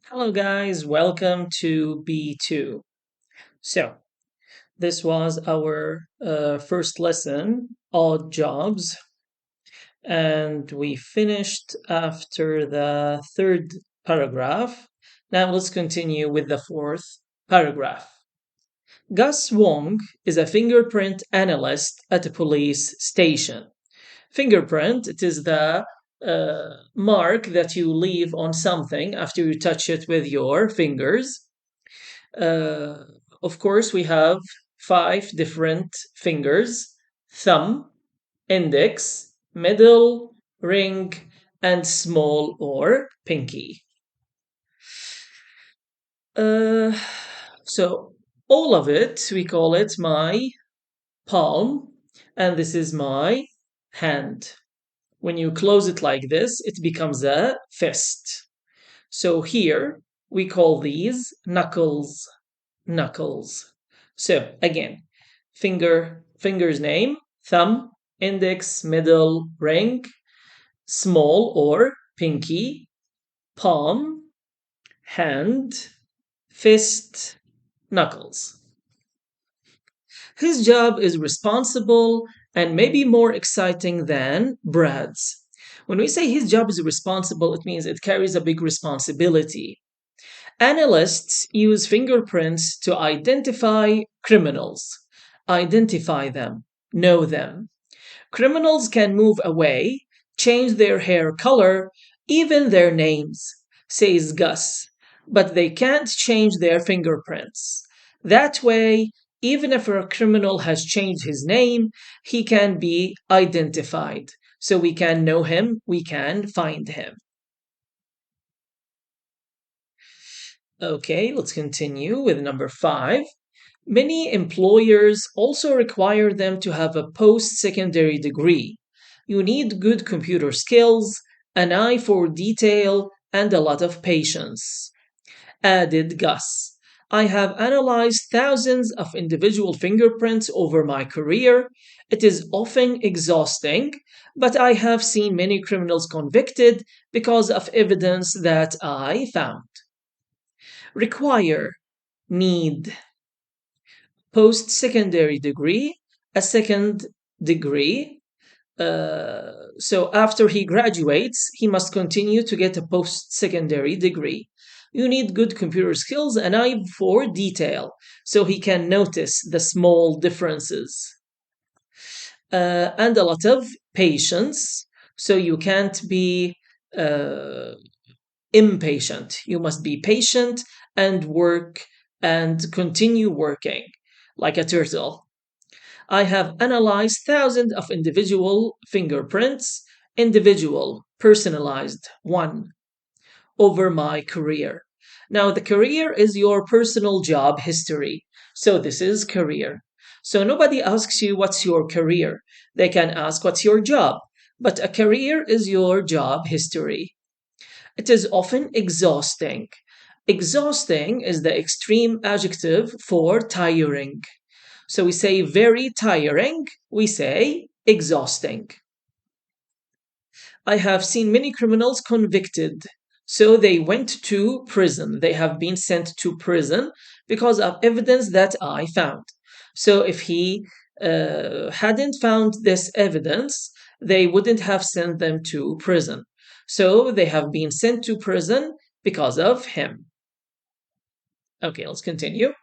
Hello, guys. Welcome to B2. So, this was our first lesson, Odd Jobs, and we finished after the third paragraph. Now, let's continue with the fourth paragraph. Gus Wong is a fingerprint analyst at a police station. Fingerprint, it is the mark that you leave on something after you touch it with your fingers. Uh, of course, we have five different fingers: thumb, index, middle, ring, and small or pinky. Uh, so, all of it, we call it my palm, and this is my hand. When you close it like this, it becomes a fist. So, here we call these knuckles. Knuckles. So again, finger's name, thumb, index, middle, ring, small or pinky, palm, hand, fist, knuckles. His job is responsible and maybe more exciting than Brad's. When we say his job is responsible, it means it carries a big responsibility. Analysts use fingerprints to identify criminals, identify them, know them. Criminals can move away, change their hair color, even their names, says Gus, but they can't change their fingerprints. That way, even if a criminal has changed his name, he can be identified. So we can know him, we can find him. Okay, let's continue with number 5. Many employers also require them to have a post secondary degree. You need good computer skills, an eye for detail, and a lot of patience. Added Gus. I have analyzed thousands of individual fingerprints over my career. It is often exhausting, but I have seen many criminals convicted because of evidence that I found. Require, need, post secondary degree, a second degree. So after he graduates, he must continue to get a post secondary degree. You need good computer skills and eye for detail so he can notice the small differences. And a lot of patience, so you can't be uh, impatient. You must be patient and work and continue working like a turtle. I have analyzed thousands of individual fingerprints, individual, personalized, one, over my career. Now, the career is your personal job history. So, this is career. So, nobody asks you what's your career. They can ask what's your job. But a career is your job history. It is often exhausting. Exhausting is the extreme adjective for tiring. So we say very tiring, we say exhausting. I have seen many criminals convicted. So they went to prison. They have been sent to prison because of evidence that I found. So if he hadn't found this evidence, they wouldn't have sent them to prison. So they have been sent to prison because of him. Okay, let's continue.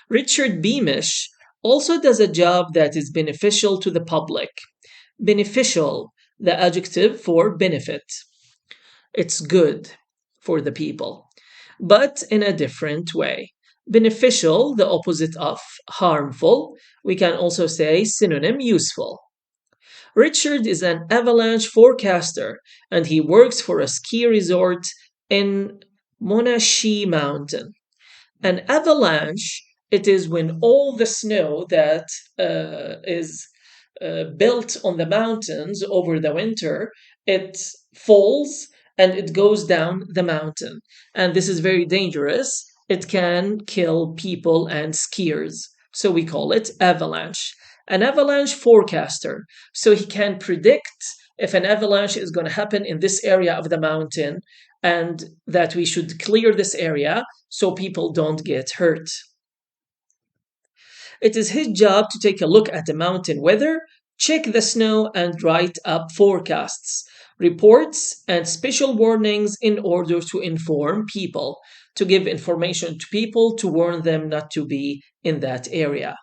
Richard Beamish also does a job that is beneficial to the public. Beneficial, the adjective for benefit. It's good for the people, but in a different way. Beneficial, the opposite of harmful. We can also say synonym useful. Richard is an avalanche forecaster and he works for a ski resort in Monashi Mountain. An avalanche, it is when all the snow that is built on the mountains over the winter, it falls and it goes down the mountain. And this is very dangerous. It can kill people and skiers. So we call it avalanche. An avalanche forecaster. So he can predict if an avalanche is going to happen in this area of the mountain and that we should clear this area so people don't get hurt. It is his job to take a look at the mountain weather, check the snow, and write up forecasts, reports, and special warnings in order to inform people, to give information to people to warn them not to be in that area.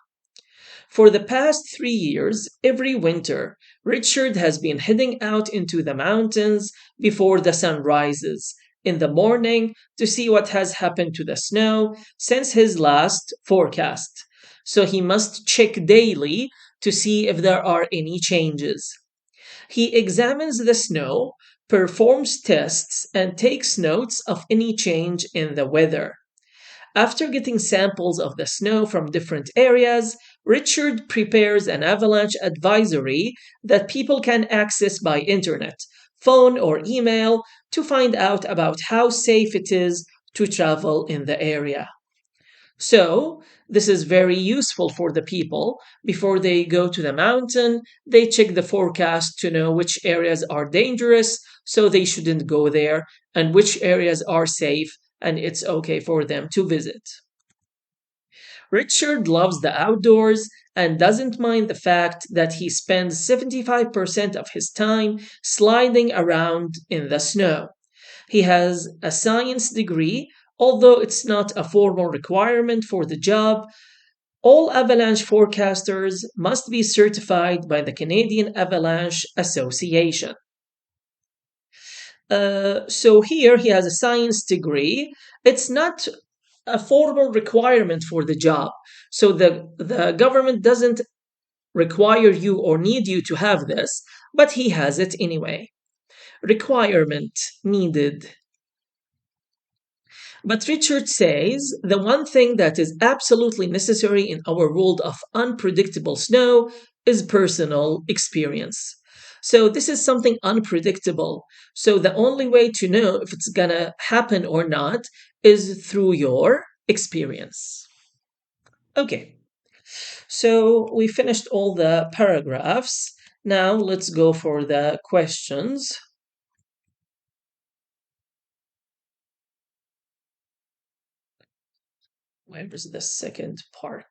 For the past 3 years, every winter, Richard has been heading out into the mountains before the sun rises in the morning to see what has happened to the snow since his last forecast. So he must check daily to see if there are any changes. He examines the snow, performs tests, and takes notes of any change in the weather. After getting samples of the snow from different areas, Richard prepares an avalanche advisory that people can access by internet, phone, or email to find out about how safe it is to travel in the area. So, this is very useful for the people. Before they go to the mountain, they check the forecast to know which areas are dangerous, so they shouldn't go there, and which areas are safe and it's okay for them to visit. Richard loves the outdoors and doesn't mind the fact that he spends 75% of his time sliding around in the snow. He has a science degree, although it's not a formal requirement for the job. All avalanche forecasters must be certified by the Canadian Avalanche Association. So here he has a science degree. It's not a formal requirement for the job. So the government doesn't require you or need you to have this, but he has it anyway. Requirement needed. But Richard says the one thing that is absolutely necessary in our world of unpredictable snow is personal experience. So this is something unpredictable. So the only way to know if it's gonna happen or not is through your experience. Okay, so we finished all the paragraphs. Now let's go for the questions. Where is the second part?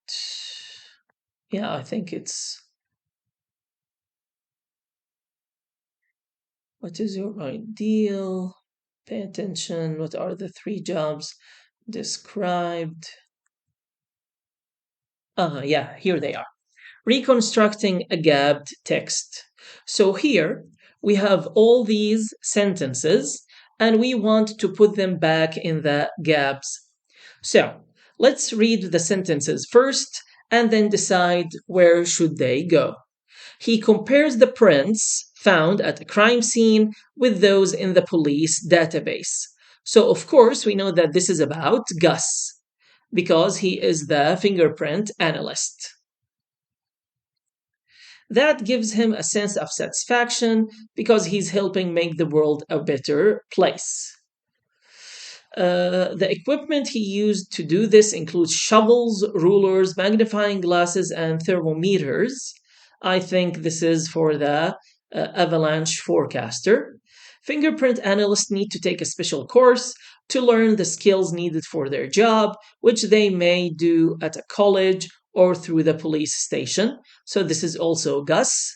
Yeah, I think it's what is your ideal? Pay attention. What are the three jobs described? Yeah, here they are. Reconstructing a gapped text. So here we have all these sentences and we want to put them back in the gaps. So let's read the sentences first and then decide where should they go. He compares the prints found at the crime scene with those in the police database. So, of course, we know that this is about Gus because he is the fingerprint analyst. That gives him a sense of satisfaction because he's helping make the world a better place. The equipment he used to do this includes shovels, rulers, magnifying glasses, and thermometers. I think this is for the avalanche forecaster. Fingerprint analysts need to take a special course to learn the skills needed for their job, which they may do at a college or through the police station. So, this is also Gus.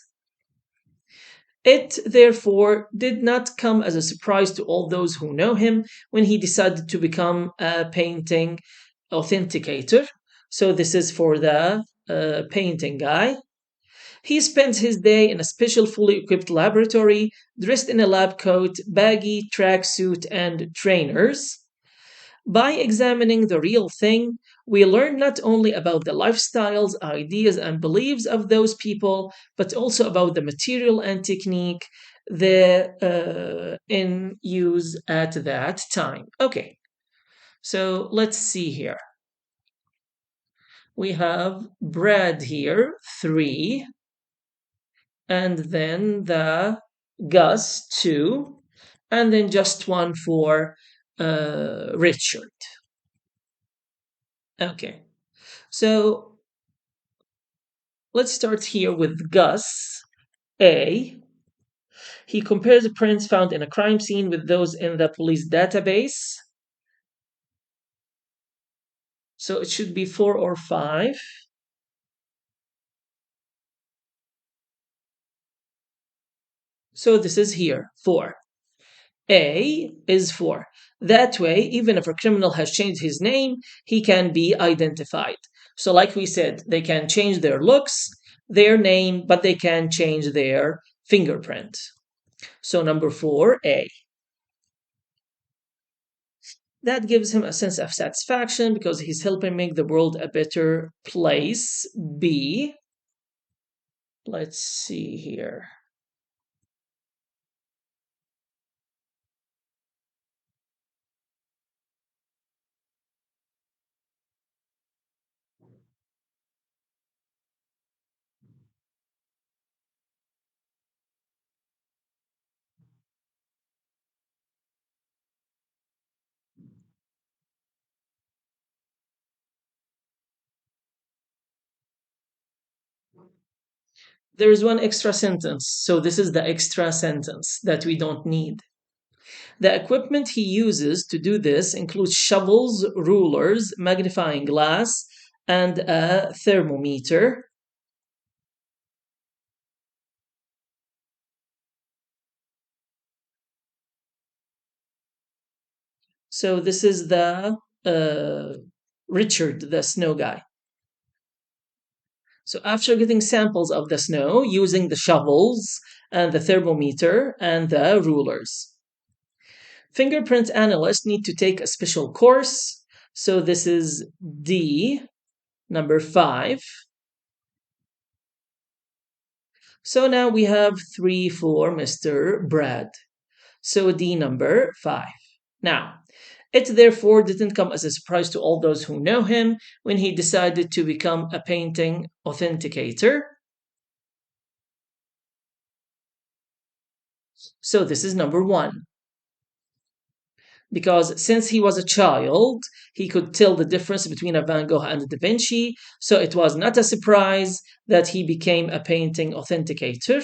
It, therefore, did not come as a surprise to all those who know him when he decided to become a painting authenticator. So, this is for the painting guy. He spends his day in a special fully equipped laboratory, dressed in a lab coat, baggy tracksuit, and trainers. By examining the real thing, we learn not only about the lifestyles, ideas, and beliefs of those people, but also about the material and technique they in use at that time. Okay, so let's see here. We have Brad here, 3, and then the Gus, 2, and then just one for Richard. Okay, so let's start here with Gus, A. He compares the prints found in a crime scene with those in the police database. So it should be 4 or 5. So this is here, 4. A is 4. That way, even if a criminal has changed his name, he can be identified. So, like we said, they can change their looks, their name, but they can change their fingerprint. So, number 4, A. That gives him a sense of satisfaction because he's helping make the world a better place. B. Let's see here. There is one extra sentence. So, this is the extra sentence that we don't need. The equipment he uses to do this includes shovels, rulers, magnifying glass, and a thermometer. So this is the Richard, the snow guy. So after getting samples of the snow using the shovels and the thermometer and the rulers, fingerprint analysts need to take a special course. So this is D, number 5. So now we have 3 for Mr. Brad. So D, number 5. Now, it therefore didn't come as a surprise to all those who know him when he decided to become a painting authenticator. So this is number 1. Because since he was a child, he could tell the difference between a Van Gogh and a Da Vinci, so it was not a surprise that he became a painting authenticator.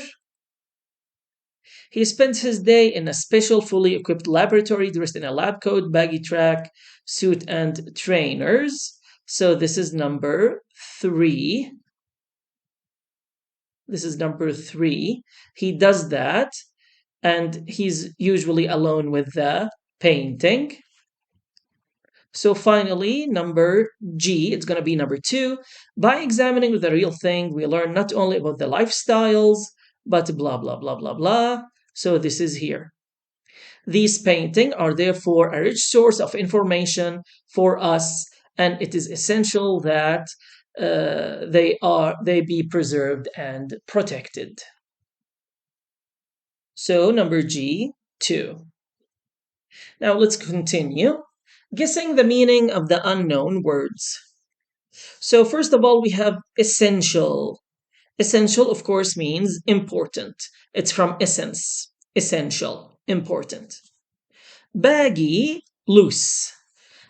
He spent his day in a special, fully equipped laboratory dressed in a lab coat, baggy track suit, and trainers. So this is number 3. This is number 3. He does that, and he's usually alone with the painting. So finally, number G, it's going to be number 2. By examining the real thing, we learn not only about the lifestyles, but blah, blah, blah, blah, blah. So this is here. These paintings are therefore a rich source of information for us, and it is essential that they be preserved and protected. So number G, 2. Now let's continue. Guessing the meaning of the unknown words. So first of all, we have essential. Essential, of course, means important. It's from essence. Essential, important. Baggy, loose.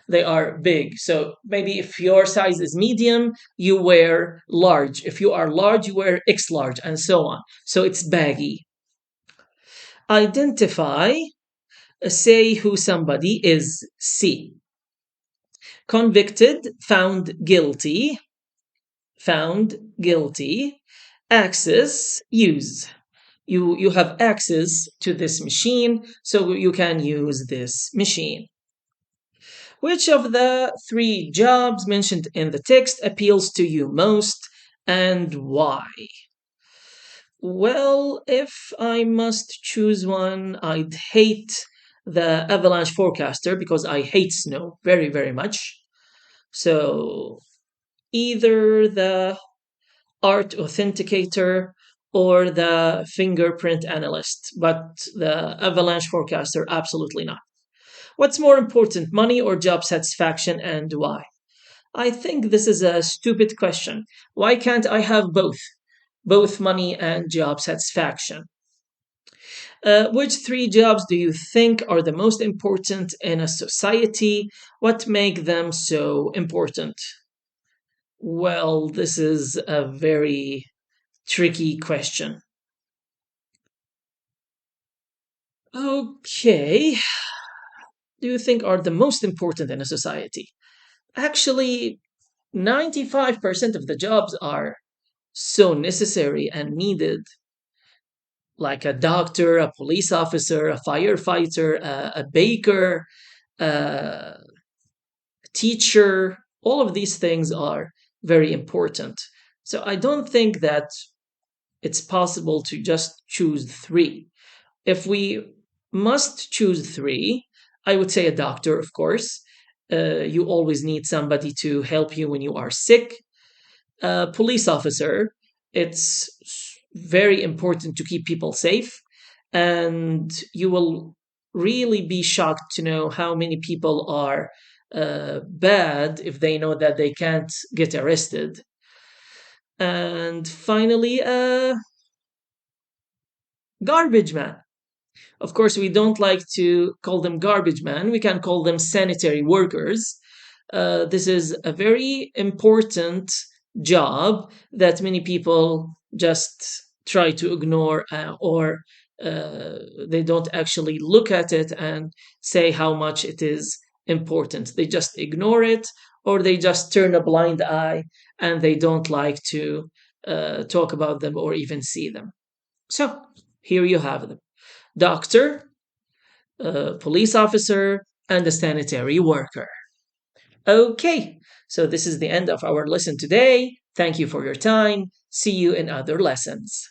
They are big. So maybe if your size is medium, you wear large. If you are large, you wear X large, and so on. So it's baggy. Identify, say who somebody is. C. Convicted, found guilty. Found guilty. Access, use. You have access to this machine, so you can use this machine. Which of the 3 jobs mentioned in the text appeals to you most, and why? Well, if I must choose one, I'd hate the avalanche forecaster because I hate snow very, very much. So either the art authenticator or the fingerprint analyst, but the avalanche forecaster, absolutely not. What's more important, money or job satisfaction, and why? I think this is a stupid question. Why can't I have both? Both money and job satisfaction. Which 3 jobs do you think are the most important in a society? What make them so important? Well, this is a very tricky question. Okay, do you think are the most important in a society? Actually, 95% of the jobs are so necessary and needed, like a doctor, a police officer, a firefighter, a baker, a teacher. All of these things are very important. So I don't think that it's possible to just choose three. If we must choose three, I would say a doctor, of course. You always need somebody to help you when you are sick. A police officer, it's very important to keep people safe. And you will really be shocked to know how many people are bad if they know that they can't get arrested. And finally, garbage man. Of course, we don't like to call them garbage man. We can call them sanitary workers. This is a very important job that many people just try to ignore, or they don't actually look at it and say how much it is important. They just ignore it, or they just turn a blind eye and they don't like to talk about them or even see them. So here you have them: doctor, police officer, and a sanitary worker. Okay, so this is the end of our lesson today. Thank you for your time. See you in other lessons.